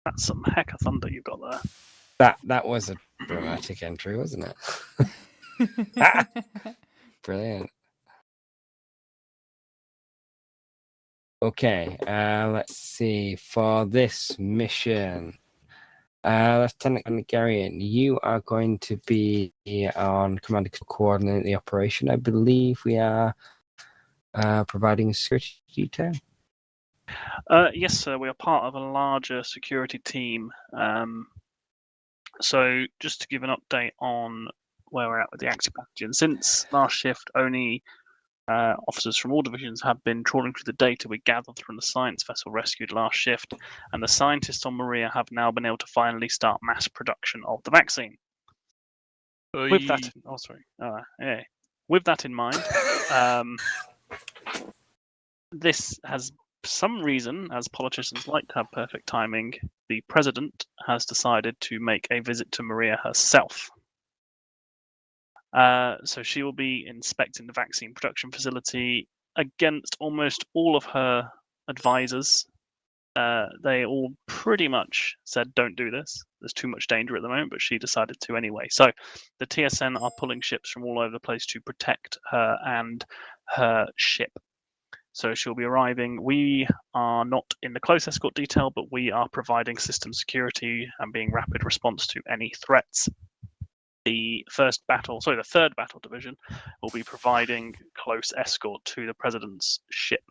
That's some heck of thunder you've got there. That was a dramatic entry, wasn't it? Brilliant. Okay, let's see. For this mission, Lieutenant Garian, you are going to be on command to coordinate the operation. I believe we are providing a security detail. Yes, sir. We are part of a larger security team. So just to give an update on where we're at with the active pathogen, since last shift, only officers from all divisions have been trawling through the data we gathered from the science vessel rescued last shift, and the scientists on Maria have now been able to finally start mass production of the vaccine. With that, with that in mind, this has some reason, as politicians like to have perfect timing, the president has decided to make a visit to Maria herself. So she will be inspecting the vaccine production facility against almost all of her advisors. They all pretty much said, don't do this. There's too much danger at the moment, but she decided to anyway. So the TSN are pulling ships from all over the place to protect her and her ship. So she'll be arriving. We are not in the close escort detail, but we are providing system security and being rapid response to any threats. The third battle division will be providing close escort to the president's ship.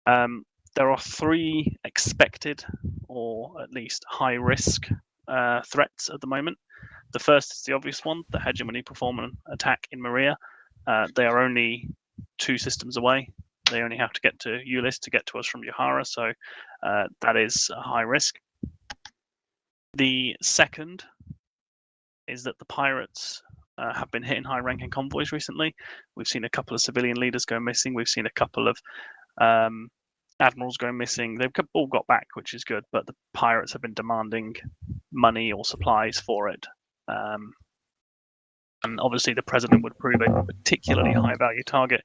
There are 3 expected, or at least high risk, threats at the moment. The first is the obvious one, the hegemony performance attack in Maria. They are only 2 systems away. They only have to get to Eulis to get to us from Uhura, so that is a high risk. The second is that the pirates have been hitting high-ranking convoys recently. We've seen a couple of civilian leaders go missing. We've seen a couple of admirals go missing. They've all got back, which is good, but the pirates have been demanding money or supplies for it. And obviously the president would prove a particularly high-value target.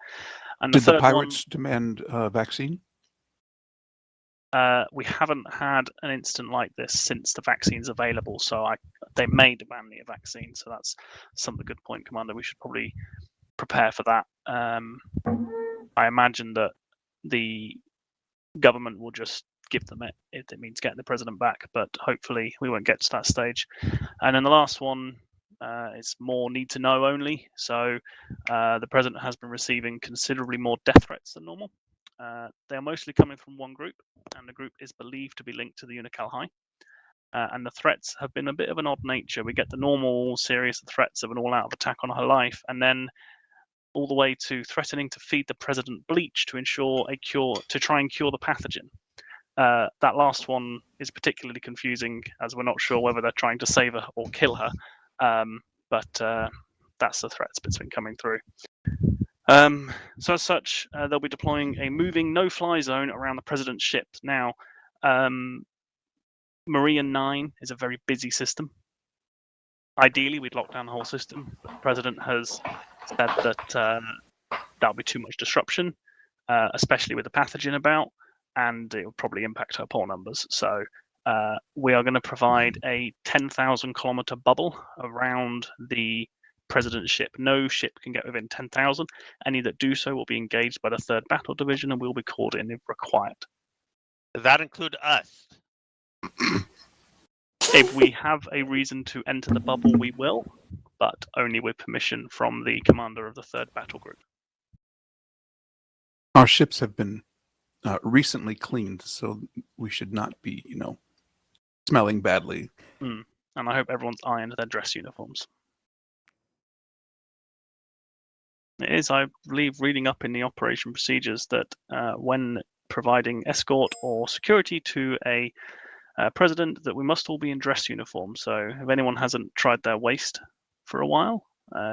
And Did the pirates demand vaccine? We haven't had an incident like this since the vaccine's available, so they may demand a vaccine. So that's some good point, Commander. We should probably prepare for that. I imagine that the government will just give them it if it means getting the president back, but hopefully we won't get to that stage. And then the last one is more need to know only. So the president has been receiving considerably more death threats than normal. They're mostly coming from one group, and the group is believed to be linked to the Unocal High. And the threats have been a bit of an odd nature. We get the normal serious threats of an all-out attack on her life, and then all the way to threatening to feed the president bleach to ensure a cure, to try and cure the pathogen. That last one is particularly confusing, as we're not sure whether they're trying to save her or kill her. But that's the threats that's been coming through. So as such, they'll be deploying a moving no-fly zone around the president's ship. Now, Maria 9 is a very busy system. Ideally, we'd lock down the whole system, but the president has said that that'll be too much disruption, especially with the pathogen about, and it will probably impact her pore numbers. So we are going to provide a 10,000 kilometer bubble around the president's ship. No ship can get within 10,000. Any that do so will be engaged by the 3rd Battle Division and will be called in if required. Does that include us? If we have a reason to enter the bubble, we will, but only with permission from the commander of the 3rd Battle Group. Our ships have been recently cleaned, so we should not be, smelling badly. And I hope everyone's ironed their dress uniforms. It is, I believe, reading up in the operation procedures that when providing escort or security to a president, that we must all be in dress uniform. So if anyone hasn't tried their waist for a while,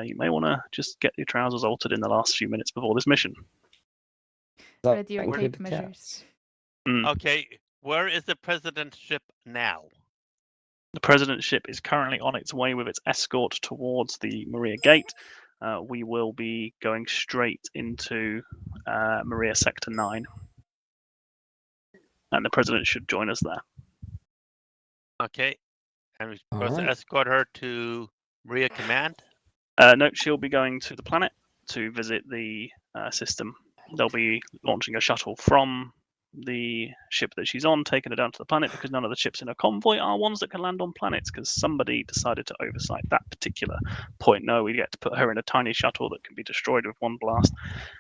you may want to just get your trousers altered in the last few minutes before this mission. Radioactive measures. Okay, where is the president's ship now? The president's ship is currently on its way with its escort towards the Maria Gate. We will be going straight into Maria Sector 9. and the president should join us there. Okay. And we're All supposed to right. escort her to Maria Command? No, she'll be going to the planet to visit the system. They'll be launching a shuttle from the ship that she's on, taking her down to the planet, because none of the ships in her convoy are ones that can land on planets, because somebody decided to oversight that particular point. No, we get to put her in a tiny shuttle that can be destroyed with one blast.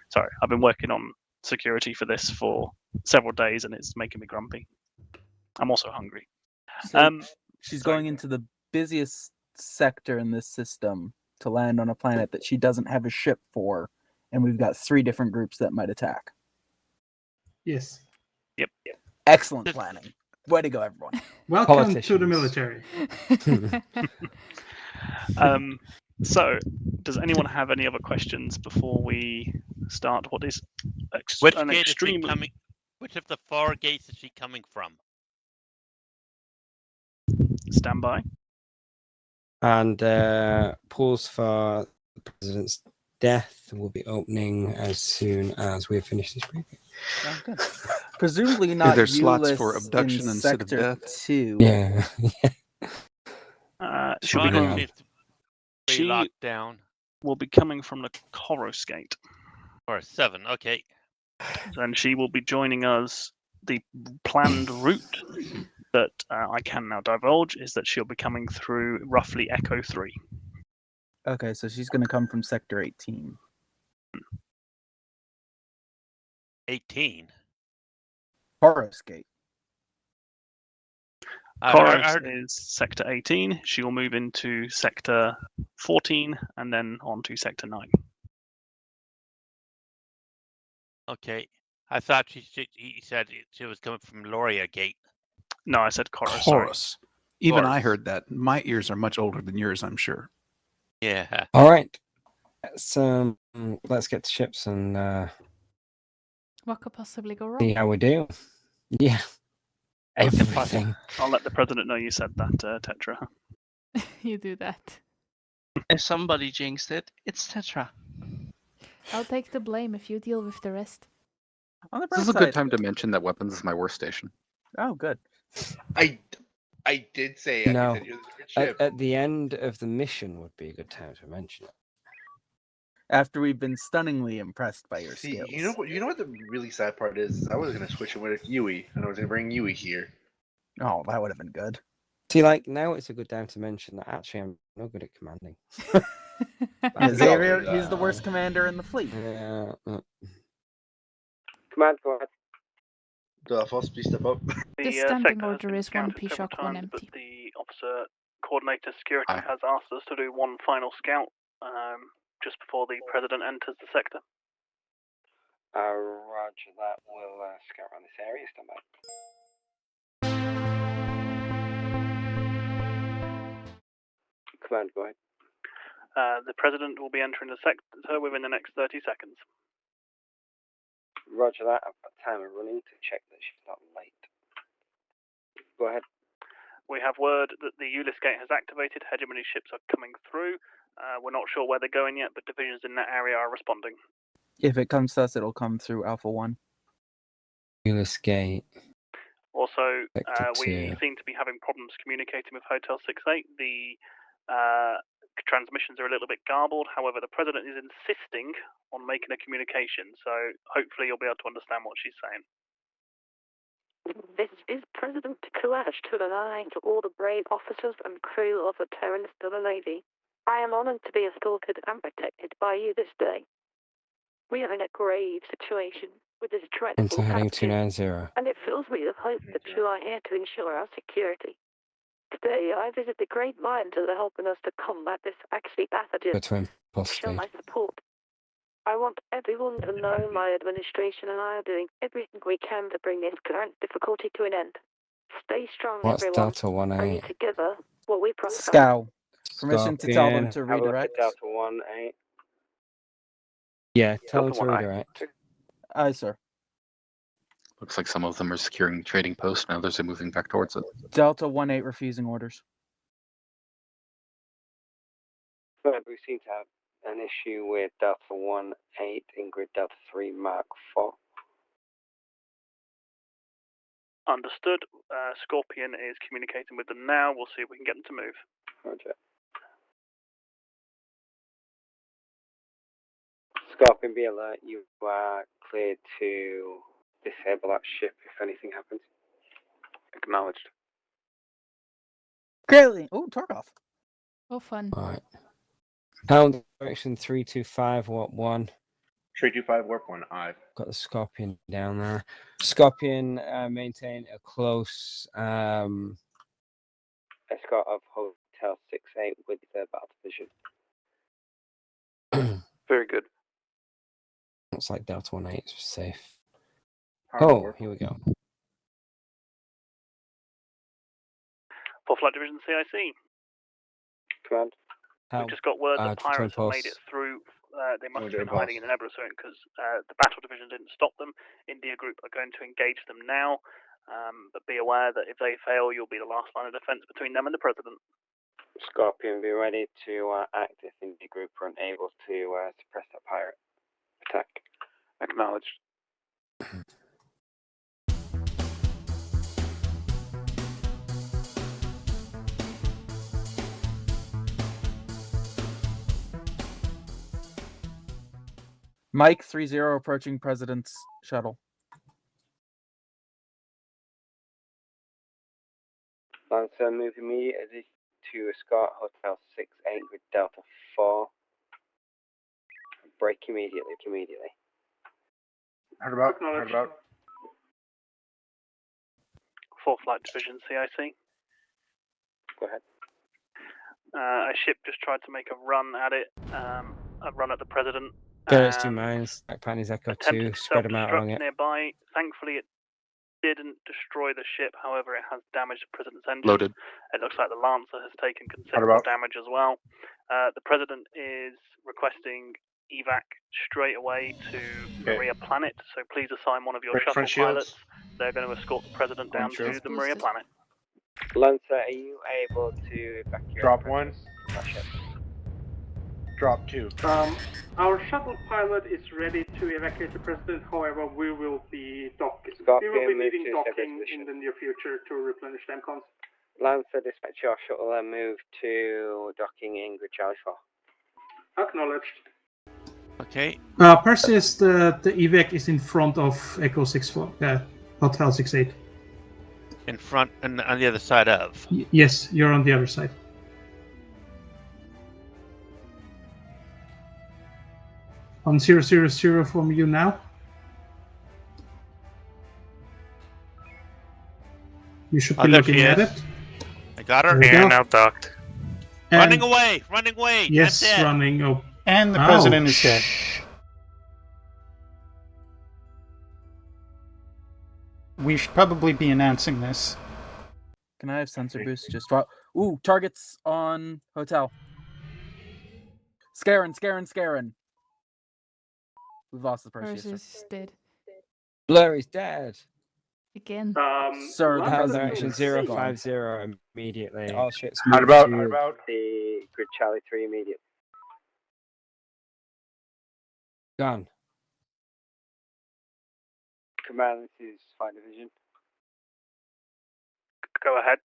Sorry, I've been working on security for this for several days, and it's making me grumpy. I'm also hungry. So she's sorry. going into the busiest sector in this system to land on a planet that she doesn't have a ship for, and we've got 3 different groups that might attack. Yes. Yep. Excellent planning. Way to go, everyone. Welcome to the Politicians. military. So, does anyone have any other questions before we start what is Which an gate is she extremely coming? Which of the 4 gates is she coming from? standby? And pause for the president's death will be opening as soon as we have finished this briefing. Sounds good. Presumably not there slots for Eulis abduction in instead of Sector death? 2. Yeah. She'll be be Water down. needs to be She locked down. will be coming from the Khoros Gate, Or 7, okay. and she will be joining us. The planned route that I can now divulge is that she'll be coming through roughly Echo 3. Okay, so she's going to come from Sector 18. 18. Khoros Gate. Khoros is Sector 18. She will move into Sector 14 and then on to Sector 9. Okay. I thought he said she was coming from Loria Gate. No, I said Khoros. Sorry. Khoros. Even I Khoros. heard that. My ears are much older than yours, I'm sure. Yeah. All right. Let's get to ships and What could possibly go see wrong? how we do. Yeah. Everything. I'll let the president know you said that, Tetra. You do that. If somebody jinxed it, it's Tetra. I'll take the blame if you deal with the rest. On the This is bright a good side. time to mention that weapons is my worst station. Oh, good. I did say No. I said you're the different ship. At the end of the mission would be a good time to mention it. After we've been stunningly impressed by your See, skills. you know what the really sad part is? I was gonna switch it with Yui, and I was gonna bring Yui here. Oh, that would have been good. See, like, now it's a good time to mention that actually I'm no good at commanding. Yeah, Xavier, he's the worst commander in the fleet. Yeah. Command, go ahead. Foss, please step up. The standing order is 1 P-Shock, 1 empty. But the officer coordinator security Aye. has asked us to do one final scout just before the president enters the sector. Roger that. We'll scout around this area. Stand by. Command, go ahead. The president will be entering the sector within the next 30 seconds. Roger that. I've got timer running to check that she's not late. Go ahead. We have word that the Eulis Gate has activated. Hegemony ships are coming through. We're not sure where they're going yet, but divisions in that area are responding. If it comes to us, it'll come through Alpha 1. Eulis Gate. Also, Sector we 2. seem to be having problems communicating with Hotel 68. The transmissions are a little bit garbled. However, the president is insisting on making a communication, so hopefully you'll be able to understand what she's saying. This is President Kulash to the line to all the brave officers and crew of the Terran Stellar Navy. I am honored to be escorted and protected by you this day. We are in a grave situation with this dreadful Into heading pathogen, 290. and it fills me with hope that you are here to ensure our security. Today, I visit the great minds that are helping us to combat this actually pathogen. Go to impulse Show speed. my support. I want everyone to know my administration and I are doing everything we can to bring this current difficulty to an end. Stay strong, What's everyone. Delta Only 18? together will we prosper. Scow. Permission to tell them Scorpion. to Have a look at redirect. Delta 1-8. Yeah, tell them Delta to 1-8. redirect. Aye, sir. Looks like some of them are securing trading posts, and others are moving back towards it. Delta 1-8 refusing orders. But we seem to have an issue with Delta 1-8 in grid Delta 3 Mark 4. Understood. Scorpion is communicating with them now. We'll see if we can get them to move. Roger. Scorpion, be alert. You are cleared to disable that ship if anything happens. Acknowledged. Greatly. Oh, Tarkov. Oh, fun. Alright. Helm direction 325, warp 1. 325 warp 1, I've Got the Scorpion down there. Scorpion, maintain a close Escort of Hotel 6-8 with the battle division. Very good. looks like Delta 1-8 is safe. Power Here we go. 4th Flight Division CIC. Command. We just got word that pirates have made it through. They must have been hiding in the nebula soon because the battle division didn't stop them. India Group are going to engage them now, but be aware that if they fail, you'll be the last line of defense between them and the president. Scorpion, be ready to act if India Group are unable to suppress that pirate attack. Acknowledged. Mike 30 approaching President's shuttle. Lancer, move immediately to escort Hotel 6-8 with Delta 4. Break immediately. Heard about. 4th Flight Division CIC. Go ahead. A ship just tried to make a run at it, a run at the president. There's 2 mines. Back Panties Echo 2. Attempted Spread them out along self-destruct it. nearby. Thankfully, it didn't destroy the ship. However, it has damaged the president's engine. Loaded. It looks like the Lancer has taken considerable damage as well. The president is requesting evac straight away to Maria Planet. So please assign one of your shuttle pilots. They're going to escort the president down to the Maria Planet. Lancer, are you able to evacuate? Drop 1. Drop 2. Our shuttle pilot is ready to evacuate the president. However, we will be docking. Scorpion, We will be move needing to docking position. in the near future to replenish them cons. Lancer, dispatch your shuttle and move to docking in Grid Charlie 4. Acknowledged. Okay. Perseus, the evac is in front of Echo 6-4, Hotel 6-8. In front and on the other side of. Yes, you're on the other side. On 000 from you now. You should be looking at it. I got her. There we go. now docked. And Running away! Running away! yes, I'm dead. running. Oh, And the president is dead. We should probably be announcing this. Can I have sensor boost? Just ooh, targets on hotel. Skaraans. We've lost the Perseus. Perseus is dead. Blurry's dead. Again. Sir, the Helm president direction is 050 immediately. All ships Heard move about. to The Grid Charlie 3 immediately. Gone. Command, this is Flight Division. Go ahead.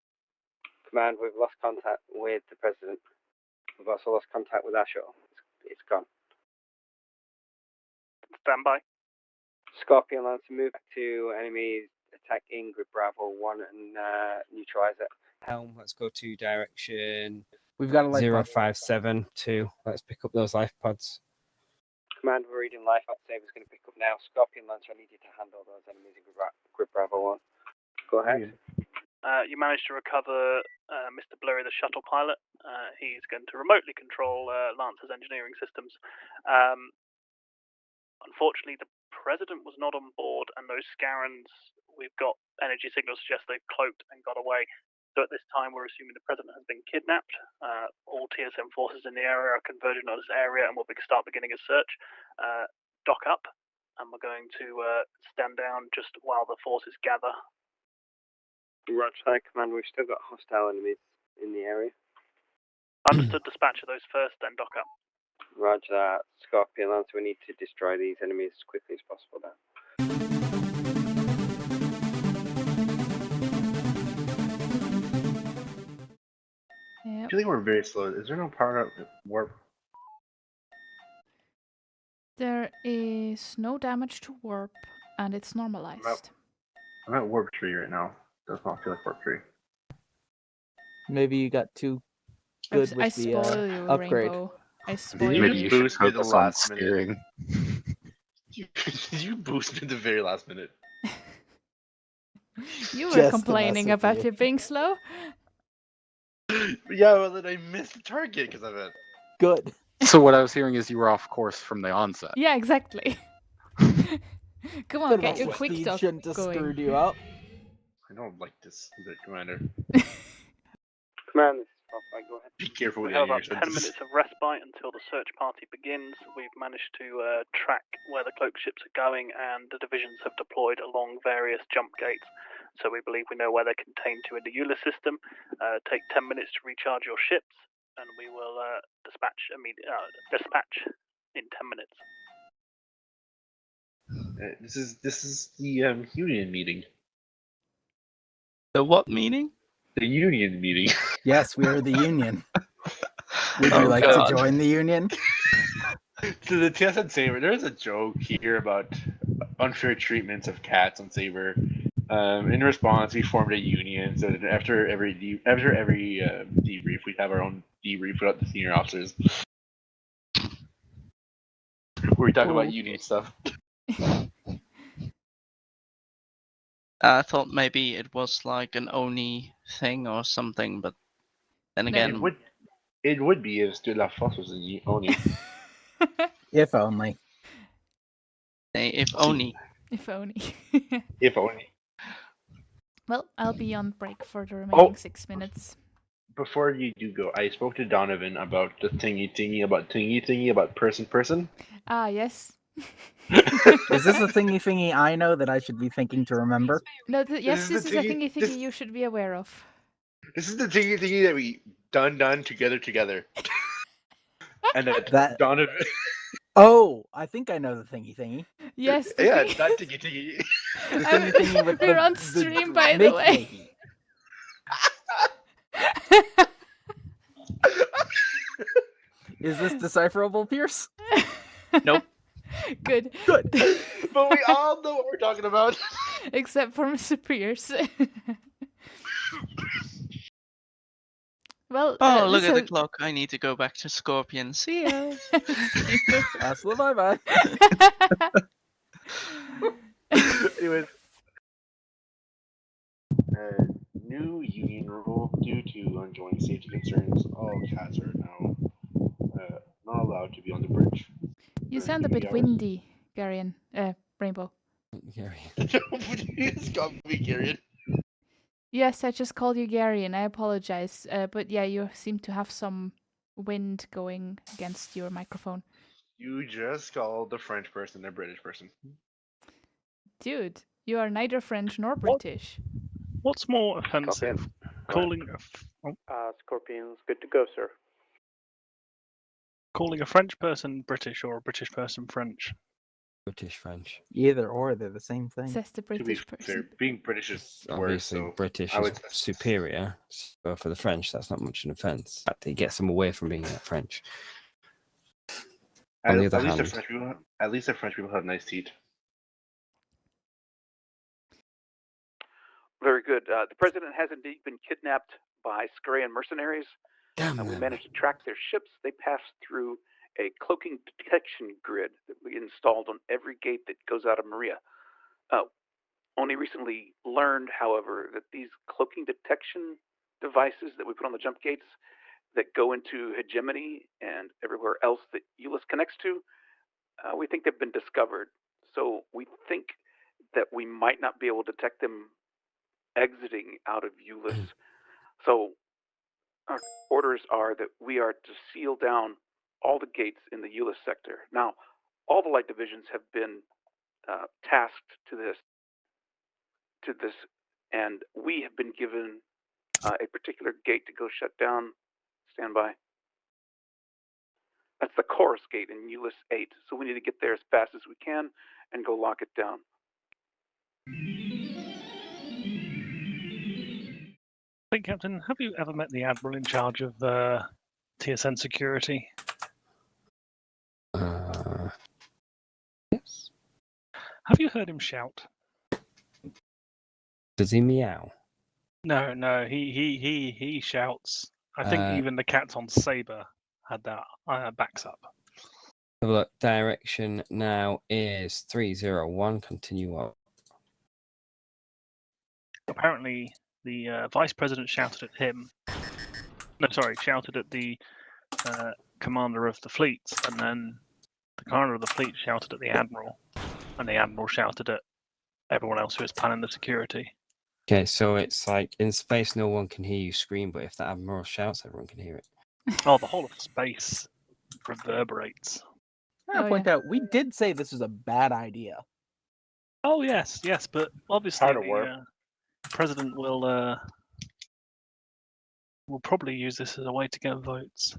Command, we've lost contact with the president. We've also lost contact with our shuttle. It's gone. Stand by. Scorpion, Lancer, move back to enemies attacking Grid Bravo 1 and neutralize it. Helm, let's go to direction We've got a life pod. 0572. Let's pick up those life pods. Command, we're reading life pod. Saber's going to pick up now. Scorpion, Lancer, I need you to handle those enemies in Grid Bravo 1. Go ahead. You managed to recover Mr. Blurry, the shuttle pilot. He's going to remotely control Lancer's engineering systems. Unfortunately, the president was not on board, and those Skaraans, we've got energy signals suggest they've cloaked and got away. So at this time, we're assuming the president has been kidnapped. All TSN forces in the area are converging on this area, and we'll start beginning a search. Dock up, and we're going to stand down just while the forces gather. Roger, Command, we've still got hostile enemies in the area. Understood. Dispatch of those first, then dock up. Roger that. Scorpion, Lancer, we need to destroy these enemies as quickly as possible now. feeling we're very slow. Is there no power up warp? There is no damage to warp, and it's normalized. I'm at warp 3 right now. Does not feel like warp 3. Maybe you got too good I with the spoil you, upgrade. Rainbow. I Did spoil you Maybe you. you should boost me the focus on last minute? steering. You boosted the very last minute. You were Just to complaining mess with about you. you being slow. Yeah, well then I missed the target because of it. Good. So what I was hearing is you were off course from the onset. Yeah, exactly. Come on, Bit get of your a quick speed talk shouldn't have going. screwed you up. I don't like this, Commander. Command, this is Pop. Go ahead. Be careful with We have any of about your 10 sentences. minutes of respite until the search party begins. We've managed to track where the cloak ships are going, and the divisions have deployed along various jump gates. So we believe we know where they're contained to in the Eulis system. Take 10 minutes to recharge your ships, and we will dispatch in 10 minutes. This is the union meeting. The what meeting? The union meeting. Yes, we are the union. Would you Oh, like God. to join the union? To the TSN Sabre, there's a joke here about unfair treatments of cats on Sabre. In response, we formed a union so that after every debrief, we'd have our own debrief without the senior officers. Where we talk about Ooh. union stuff. I thought maybe it was like an Oni thing or something, but then again, It would be if De La Fosse was in Oni. If only. if Oni. If only. If only. Well, I'll be on break for the remaining 6 minutes. Before you do go, I spoke to Donovan about the thingy about person. Ah, yes. Is this a thingy I know that I should be thinking to remember? No, yes, this is a thingy- thingy you should be aware of. This is the thingy that we done together. And That- Donovan. Oh, I think I know the thingy. Yes, the Yeah, thingy. that thingy. The thingy with We're the- on the stream, by the way. make-makey. Is this decipherable, Pierce? Nope. Good. Good. But we all know what we're talking about. Except for Mr. Pierce. Well, Oh, look at the so- clock. I need to go back to Scorpion. See ya. Hasta bye-bye. Anyways. New union rule: due to ongoing safety concerns, all cats are now not allowed to be on the bridge. You for sound a 3 bit hours. windy, Garion. Rainbow. It's got me, Garion. Yes, I just called you Garion. I apologize. But yeah, you seem to have some wind going against your microphone. You just called the French person a British person. Dude, you are neither French nor British. What's more offensive? Calling Scorpion's good to go, sir. calling a French person British or a British person French? British French. Either or, they're the same thing. Says the To be British fair, person. being British is worse. Obviously, So British I is would superior. So for the French, that's not much an offence. It gets them away from being French. On the other hand, at least the French people have nice teeth. Very good. The president has indeed been kidnapped by Skaraan mercenaries. damn We them. managed to track their ships. They passed through a cloaking detection grid that we installed on every gate that goes out of Maria. Only recently learned, however, that these cloaking detection devices that we put on the jump gates that go into hegemony and everywhere else that Eulis connects to, we think they've been discovered. So we think that we might not be able to detect them exiting out of Eulis. So our orders are that we are to seal down all the gates in the Eulis sector. Now, all the light divisions have been tasked to this, and we have been given a particular gate to go shut down. Stand by. That's the Khoros Gate in Eulis 8. So we need to get there as fast as we can and go lock it down. Hey, Captain, have you ever met the admiral in charge of TSN security? Yes. Have you heard him shout? Does he meow? No, he shouts. I think even the cats on Sabre had that backs up. Look, direction now is 301. Continue up. Apparently, the vice president shouted at him. No, sorry, shouted at the commander of the fleet, and then the commander of the fleet shouted at the admiral, and the admiral shouted at everyone else who was planning the security. Okay, so it's like in space, no one can hear you scream, but if the admiral shouts, everyone can hear it. Oh, the whole of space reverberates. I want to point out, we did say this was a bad idea. Oh yes, but obviously Hard to the work. president will probably use this as a way to get votes.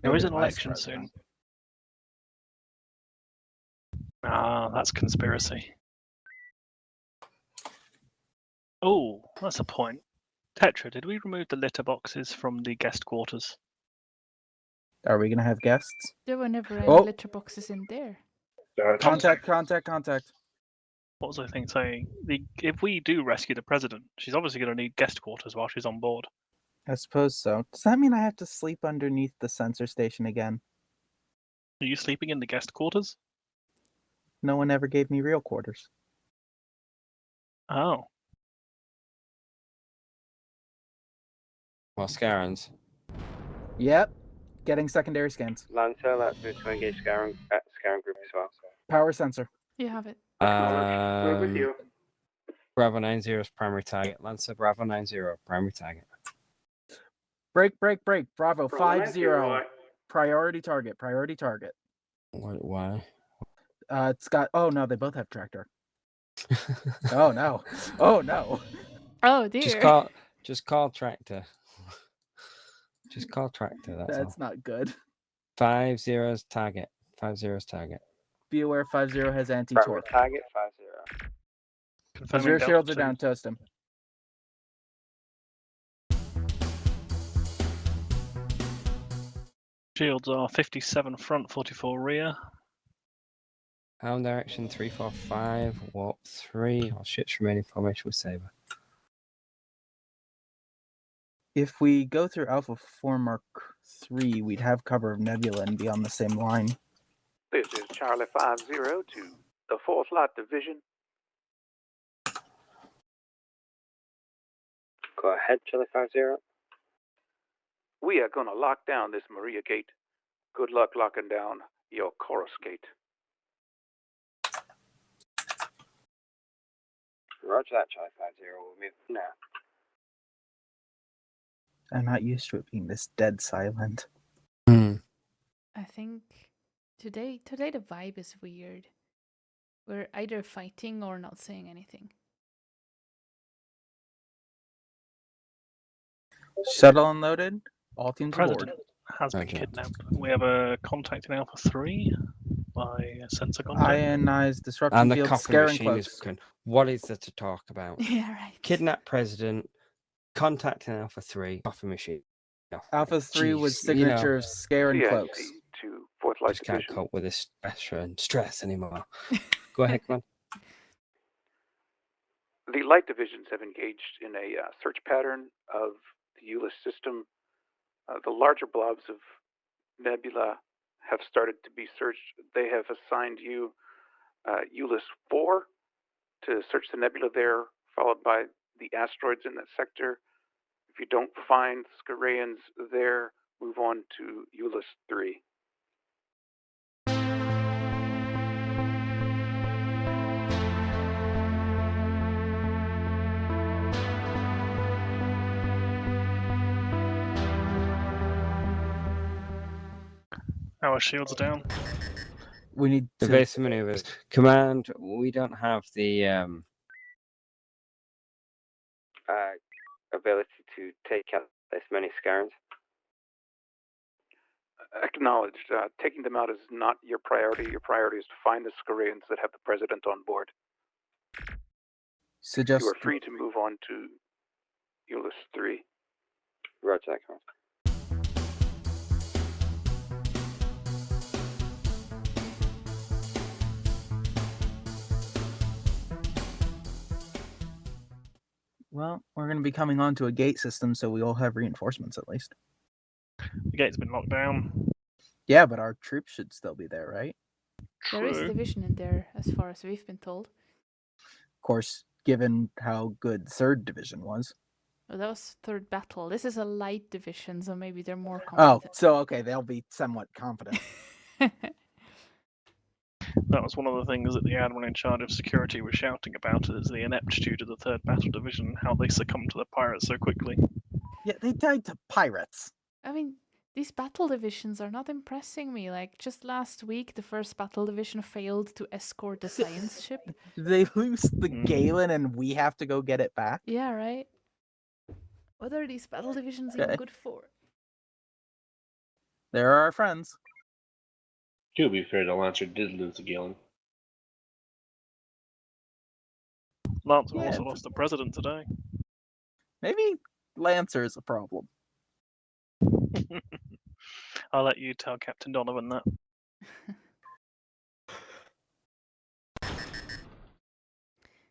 There Maybe is the an vice election president. soon. Ah, that's conspiracy. Oh, that's a point. Tetra, did we remove the litter boxes from the guest quarters? Are we going to have guests? There were never any Oh. litter boxes in there. Contact. What was I saying? If we do rescue the president, she's obviously going to need guest quarters while she's on board. I suppose so. Does that mean I have to sleep underneath the sensor station again? Are you sleeping in the guest quarters? No one ever gave me real quarters. Oh. Well, Skaraans. Yep. Getting secondary scans. Lancer, let's move to engage Skaraans group as well. Power sensor. You have it. We're with you. Bravo 90 is primary target. Lancer, Bravo 90, primary target. Break. Bravo 50. 90. Priority target. Why? It's got. Oh no, they both have tractor. Oh no. Oh dear. Just call tractor. Just call tractor. That's not good. 50's target. 50's target. Be aware 50 has anti-torque. Target 50. 50 shields are down. Toast him. Shields are 57 front, 44 rear. Helm direction 345, warp 3. All ships remaining formation with Sabre. If we go through Alpha 4 Mark 3, we'd have cover of Nebula and be on the same line. This is Charlie 50 to the 4th Light Division. Go ahead, Charlie 50. We are going to lock down this Maria Gate. Good luck locking down your Khoros Gate. Roger that, Charlie 50. We'll move now. I'm not used to it being this dead silent. I think today the vibe is weird. We're either fighting or not saying anything. Shuttle unloaded. All teams President aboard. has been kidnapped. We have a contact in Alpha 3 by a sensor contact. Ionized disruption And the field. copy Scaring machine is cloaks. broken. What is there to talk about? Yeah, right. Kidnap president, contacting Alpha 3, coffee machine. Alpha 3 was Jeez, signature of Scaring cloaks. To 4th Light Just can't Division. cope with this pressure and stress anymore. Go ahead, come on. The Light Divisions have engaged in a search pattern of the Eulis system. The larger blobs of nebula have started to be searched. They have assigned you Eulis IV to search the nebula there, followed by the asteroids in that sector. If you don't find Skaraans there, move on to Eulis III. Our shields are down. We need to Evasive maneuvers. Command, we don't have the Ability to take out this many Skaraans. Acknowledged. Taking them out is not your priority. Your priority is to find the Skaraans that have the president on board. suggest You are free to move on to Eulis III. Roger that, Khoros. Well, we're going to be coming onto a gate system, so we all have reinforcements at least. The gate's been locked down. Yeah, but our troops should still be there, right? There is a True. division in there, as far as we've been told. Of course, given how good 3rd Division was. Oh, that was 3rd battle. This is a light division, so maybe they're more Oh, competent. so okay, they'll be somewhat confident. That was one of the things that the admiral in charge of security was shouting about, is the ineptitude of the 3rd Battle Division, how they succumbed to the pirates so quickly. Yeah, they died to pirates. I mean, these battle divisions are not impressing me. Like, just last week, the 1st battle division failed to escort the science ship. They lose the Galen and we have to go get it back? Yeah, right? What are these battle divisions Okay. even good for? They're our friends. To be fair, the Lancer did lose to Galen. Lancer Yeah, also lost the president today. Maybe Lancer is a problem. I'll let you tell Captain Donovan that.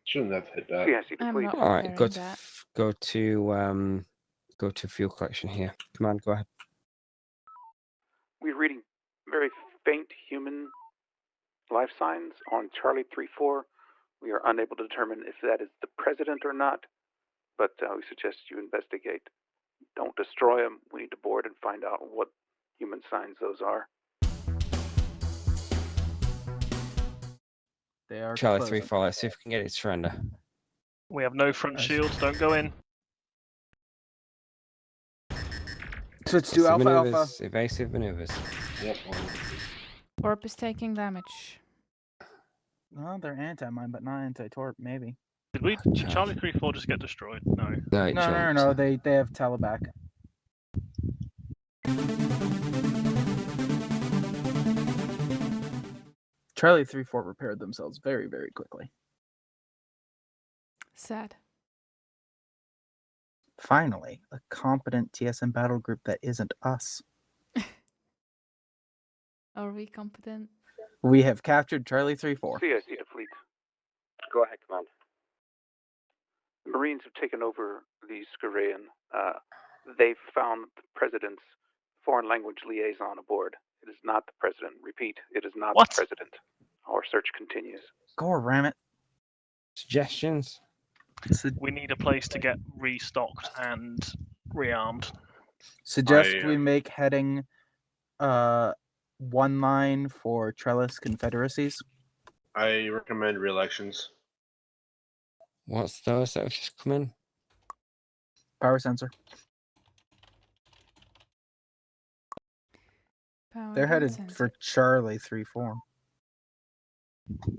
Shouldn't have hit that. Yes, you I'm please. not All right, preparing that. go to fuel collection here. Command, go ahead. We're reading very faint human life signs on Charlie 3-4. We are unable to determine if that is the president or not, but we suggest you investigate. Don't destroy them. We need to board and find out what human signs those are. They are Charlie closing. 3-4. Let's see if we can get it to surrender. We have no front shields, don't go in. Switch to Evasive Alpha maneuvers, Alpha. Evasive maneuvers. Yep. Orb is taking damage. Well, they're anti-mine, but not anti-torp, maybe. Did Charlie 3-4 just get destroyed? No. No, it No, jumped. they have teleback. Charlie 3-4 repaired themselves very, very quickly. Sad. Finally, a competent TSN battle group that isn't us. Are we competent? We have captured Charlie 3-4. CIC to fleet. Go ahead, Command. The Marines have taken over the Skaraans. They've found the president's foreign language liaison aboard. It is not the president. Repeat, it is not What? the president. Our search continues. Go ram it. Suggestions? We need a place to get restocked and rearmed. Suggest we make heading 1 line for Trellis Confederacies. I recommend re-elections. What's those that have just come in? Power sensor. Power They're headed sensor. for Charlie 3-4.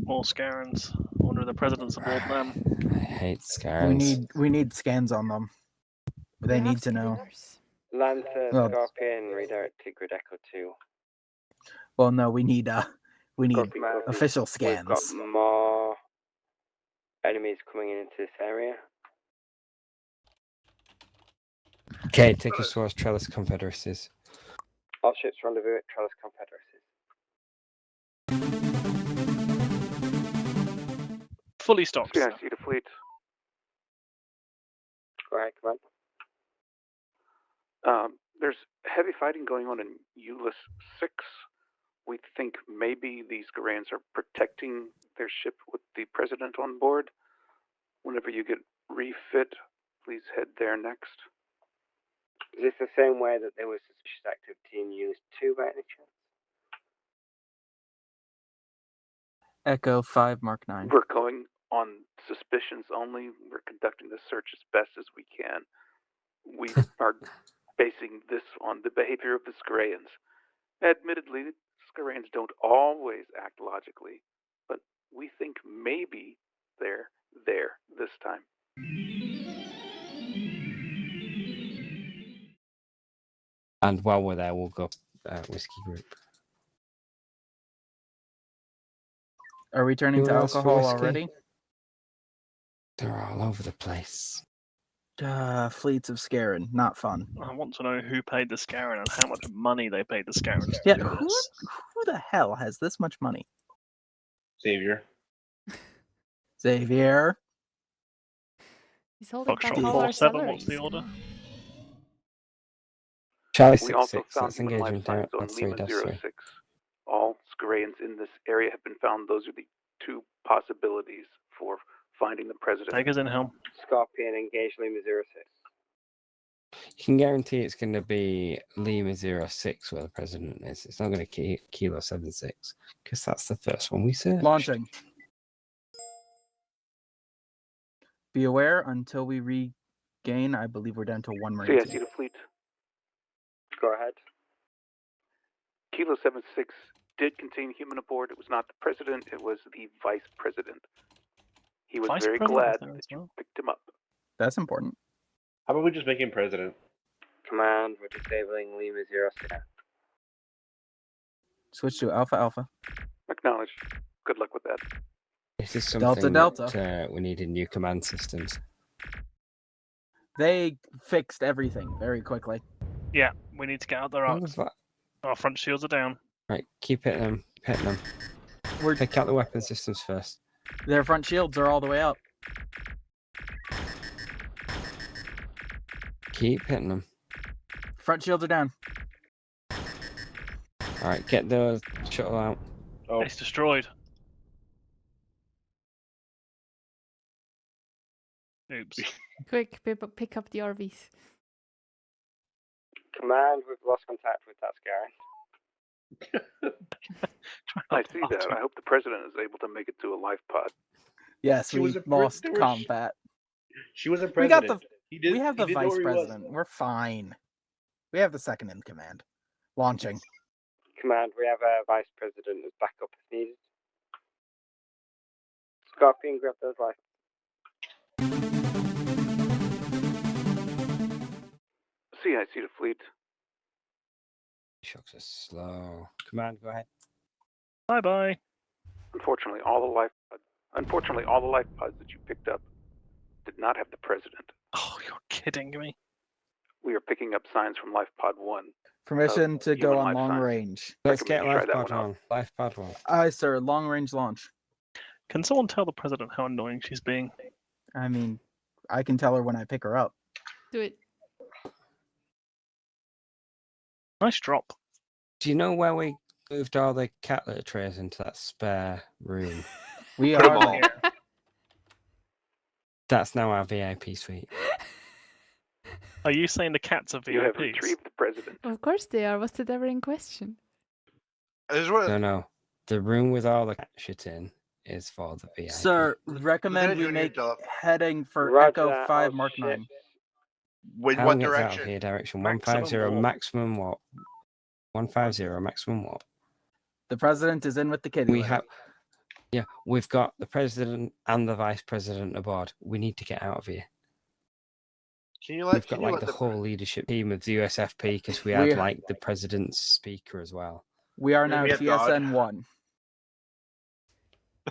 More Skaraans. I wonder if the president's aboard them. I hate Skaraans. We need scans on them. They need to know. Lancer, Well- Scorpion, redirect to Grid Echo 2. Well, no, we need Scorpion, official We've scans. got more enemies coming into this area. Okay, take us towards Trellis Confederacies. All ships rendezvous at Trellis Confederacies. Fully stocked. CIC to fleet. Go ahead, Command. There's heavy fighting going on in Eulis VI. We think maybe these Skaraans are protecting their ship with the president on board. Whenever you get refit, please head there next. Is this the same way that there was suspicious activity in Eulis II by any chance? Echo 5 Mark 9. We're going on suspicions only. We're conducting the search as best as we can. We are basing this on the behavior of the Skaraans. Admittedly, Skaraans don't always act logically, but we think maybe they're there this time. And while we're there, we'll go Whiskey Group. Are we turning Who to else for alcohol whiskey? already? They're all over the place. Fleets of Skaraans, not fun. I want to know who paid the Skaraans and how much money they paid the Skaraans to Yeah, do who this. the hell has this much money? Savior. Xavier. He's holding back Foxtrot all our 47, what's the salaries. order? Charlie We 6-6, also found let's human engage life him signs down. on That's 3, Lima that's 3. 06. All Skaraans in this area have been found. Those are the two possibilities for finding the president. Take us in, Helm. Scorpion, engage Lima 06. You can guarantee it's going to be Lima 06 where the president is. It's not going to Kilo 76 because that's the first one we searched. Launching. Be aware until we regain. I believe we're down to 1 Marine. See, I see the fleet. Go ahead. Kilo 76 did contain human aboard. It was not the president, it was the vice president. He was Vice very president glad was there that as you well? picked him up. That's important. How about we just make him president? Command, we're disabling Lima 06. Switch to Alpha Alpha. Acknowledged. Good luck with that. This is something Delta. that we need in new command systems. They fixed everything very quickly. Yeah, we need to get out there. How was that? Our front shields are down. Right, keep hitting them. Hitting them. Pick out the weapon systems first. Their front shields are all the way up. Keep hitting them. Front shields are down. Alright, get the shuttle out. Oh, It's destroyed. Oops. Quick, pick up the RVs. Command, we've lost contact with that Scaran. I see that. I hope the president is able to make it to a life pod. Yes, She we was a lost there was- combat. She was a We got president. the. We have the he didn't know vice where he was. president. We're fine. We have the second in command. Launching. Command, we have a vice president as backup if needed. Scorpion, grab those rifles. See, I see the fleet. Shocks are slow. Command, go ahead. Bye bye. Unfortunately, all the life pods that you picked up did not have the president. Oh, you're kidding me. We are picking up signs from Life Pod 1. Permission to go human on life long signs. range. Let's Recommend get you try life that pod one out. on. Life pod 1. Aye, sir. Long range launch. Can someone tell the president how annoying she's being? I mean, I can tell her when I pick her up. Do it. Nice drop. Do you know where we moved all the cat litter trays into that spare room? We Put 'em are all. there. That's now our VIP suite. Are you saying the cats are You have VIPs? retrieved the president. Of course they are. Was it ever in question? No. The room with all the cat shit in is for the VIP. Sir, recommend we Junior, make tell- heading for Roger Echo that, 5 oh, Mark shit. 9. In How what gets out of direction? here? Direction Maximum 150, warp. maximum what? 150, maximum what? The president is in with the kitty We litter. have, yeah, we've got the president and the vice president aboard. We need to get out of here. Can you let? We've got Can you like let the the whole leadership team of the USFP because we We- had like the president's speaker as well. We are Maybe now a god. TSN 1.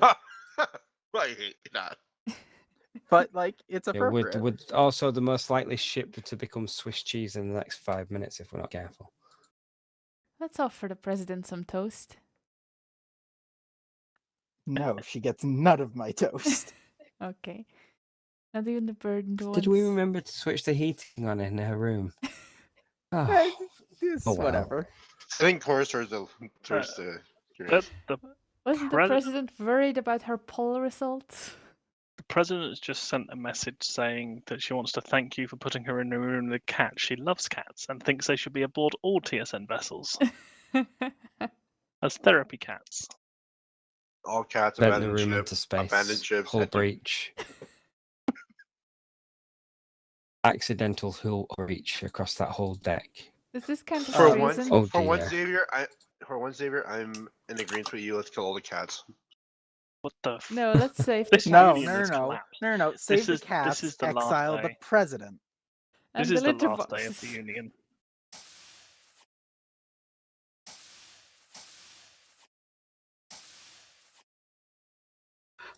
I hate that. But, like, it's Yeah, appropriate. would also the most likely ship to become Swiss cheese in the next 5 minutes if we're not careful. Let's offer the president some toast. No, she gets none of my toast. Okay. Not even the burdened ones. Did we remember to switch the heating on in her room? Oh, It's oh, well. whatever. I think Khoros towards the The Wasn't the Pres- president worried about her poll results? The president's just sent a message saying that she wants to thank you for putting her in a room with a cat. She loves cats and thinks they should be aboard all TSN vessels as therapy cats. all cats Vent the abandoned room ship. into space. Abandoned ships. Hull head to- breach. Accidental hull breach across that whole deck. Is this kind of For treason? Oh For one, dear. Xavier, I'm in agreement with you. Let's kill all the cats. What the? No, let's save the This No, cats. union no, has no, collapsed. no, no. Save the is- cats, this is the last exile the day. president. And This the is the litter last day of boxes. the union.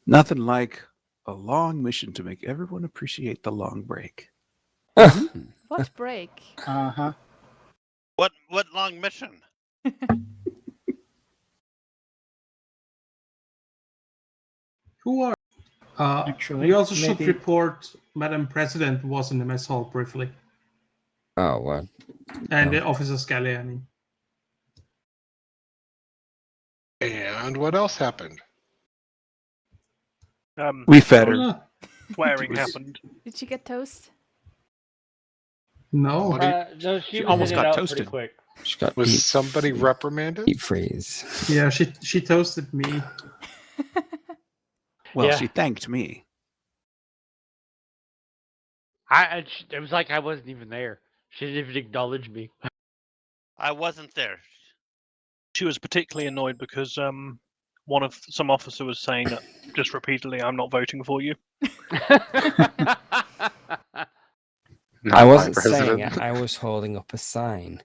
Nothing like a long mission to make everyone appreciate the long break. What break? Uh-huh. What long mission? Who are? Actually, we also should maybe- report Madam President was in the mess hall briefly. Oh, well. And Officer Scully, I mean. And what else happened? We fed her. Swearing happened. Did she get toast? No. No, She was almost in and got out pretty toasted. quick. She got Was somebody reprimanded? deep freeze. Yeah, she toasted me. Well, Yeah. she thanked me. It was like I wasn't even there. She didn't even acknowledge me. I wasn't there. She was particularly annoyed because some officer was saying that just repeatedly, "I'm not voting for you." I wasn't saying it. I was holding up a sign.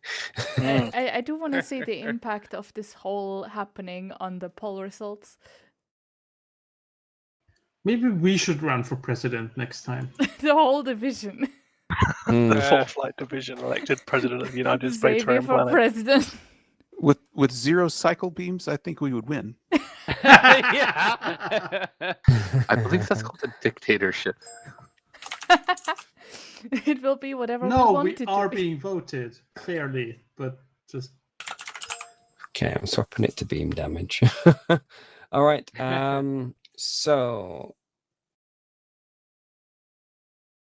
I do want to see the impact of this whole happening on the poll results. Maybe we should run for president next time. The whole division. The 4th Flight Division elected president of the United States Xavier for planet. president. With 0 cycle beams, I think we would win. Yeah. I believe that's called a dictatorship. It will be whatever No, we want we it are to be. being voted fairly, but just Okay, I'm swapping it to beam damage. All right. So